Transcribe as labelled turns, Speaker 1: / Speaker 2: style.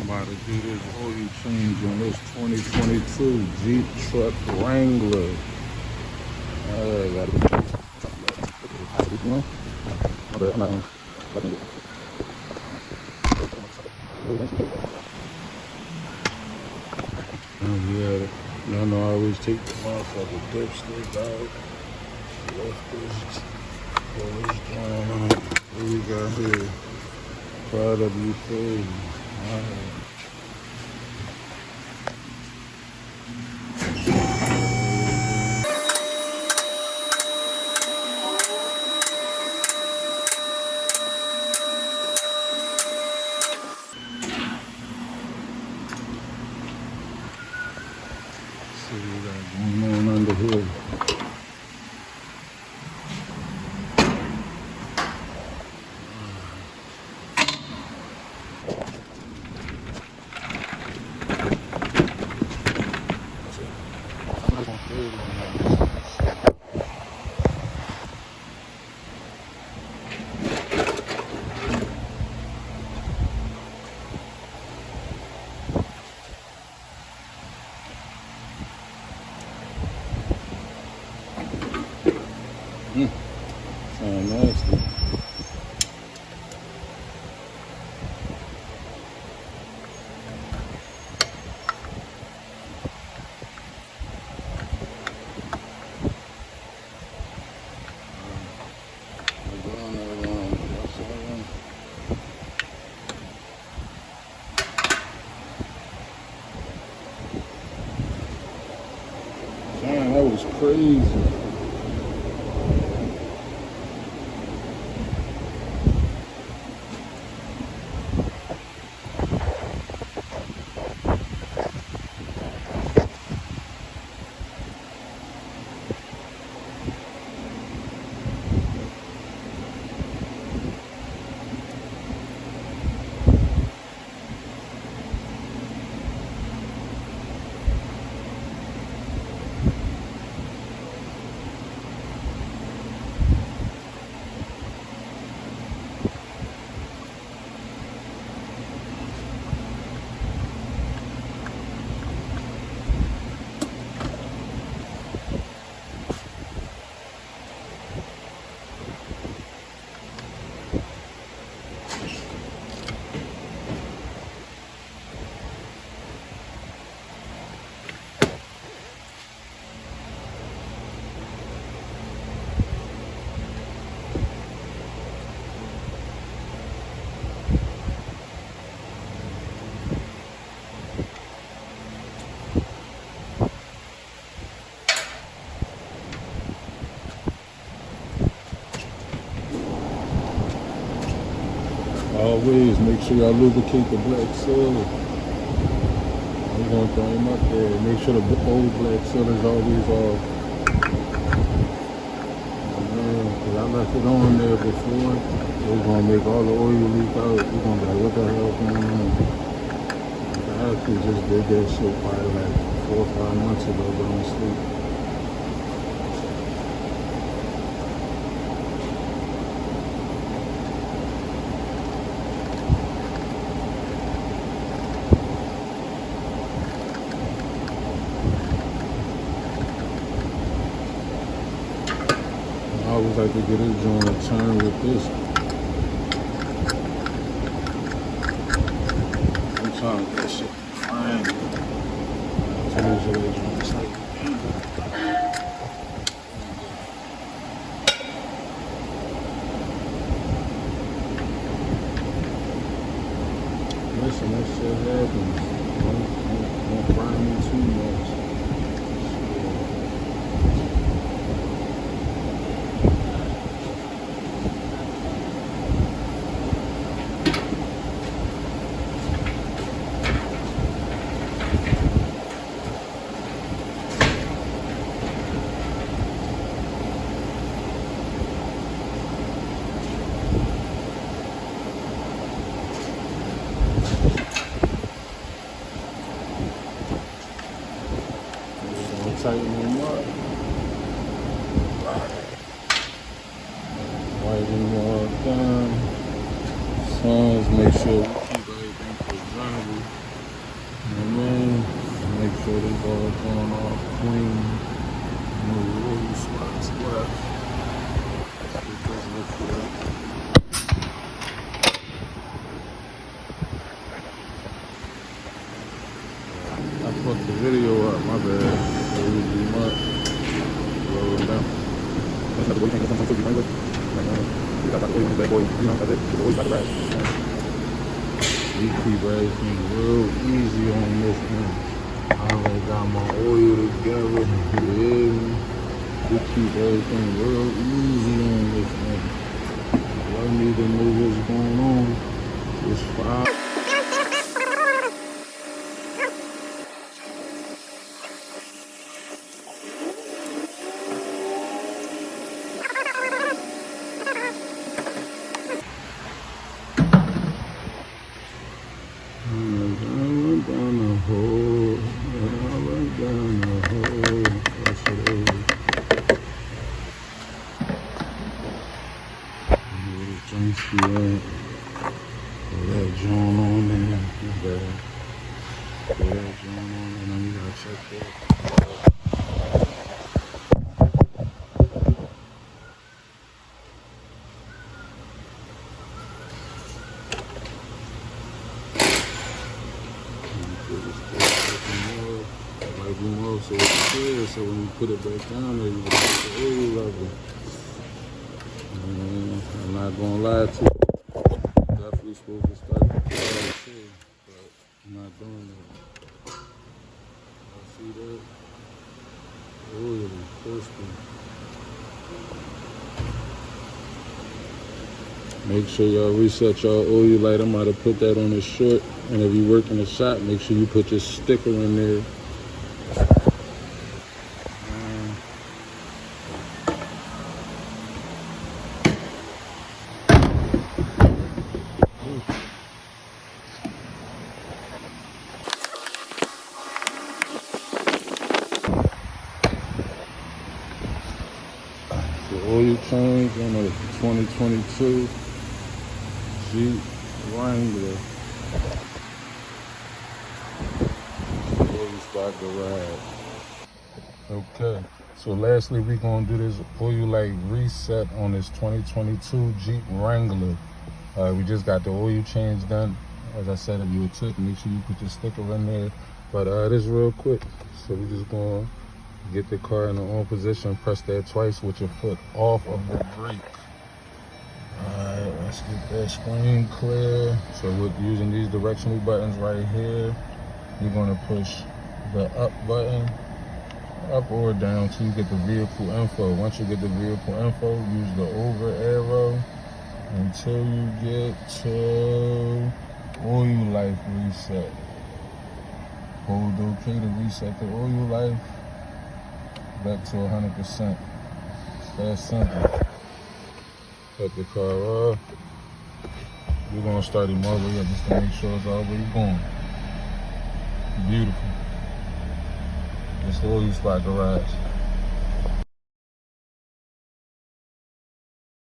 Speaker 1: about to do this oil change on this 2022 Jeep Wrangler. Yeah, y'all know I always take the motherfucker dipstick out. Lift this, pull this joint out. What we got here? Product you free. See what we got going on under here. Sound nasty. Damn, that was crazy. Always make sure y'all lubricate the black soil. We're gonna throw him up there. Make sure the old black soil is always off. Cause I left it on there before. It's gonna make all the oil leak out. We're gonna be like, what the hell going on? I actually just did that shit probably like 4 or 5 months ago, going to sleep. I always like to get this joint a turn with this. I'm trying to get that shit fine. Change the way joints like listen, that shit happens. Don't fry me too much. Tighten them up. Whiten them all down. Sons, make sure we keep everything presentable. You know what I mean? Make sure this all going off clean. No oil spots left. Let's get this lifted up. I fucked the video up, my bad. It was too much. Roll it down. That's not the way you can't get something Jeep Wrangler. You got the oil on this bad boy. You know, that's it. The oil's got the rag. We keep everything real easy on this one. I already got my oil together. Yeah. We keep everything real easy on this one. If I need to know what's going on, it's fine. Change+Oil. Put that joint on there. Put that joint on there. Now you gotta check that. Like more, so it's clear. So when you put it back down there, you get the oil level. I'm not gonna lie to you. Definitely supposed to start with the too, but I'm not doing that. I see that. Oil is crispy. Make sure y'all reset y'all oil light. I'm about to put that on the short. And if you work in the shop, make sure you put your sticker in there. The oil change on a 2022 Jeep Wrangler. Oil spot garage. Okay, so lastly we're gonna do this oil light reset on this 2022 Jeep Wrangler. We just got the oil change done. As I said, if you were took, make sure you put your sticker in there. But this real quick. So we just gonna get the car in the on position, press that twice with your foot off of the brake. Alright, let's get that screen clear. So we're using these directional buttons right here. You're gonna push the up button, up or down till you get the vehicle info. Once you get the vehicle info, use the over arrow until you get to oil life reset. Hold OK to reset the oil life back to 100%. It's that simple. Cut the car off. We're gonna start him all the way up just to make sure it's all the way going. Beautiful. It's the oil spot garage.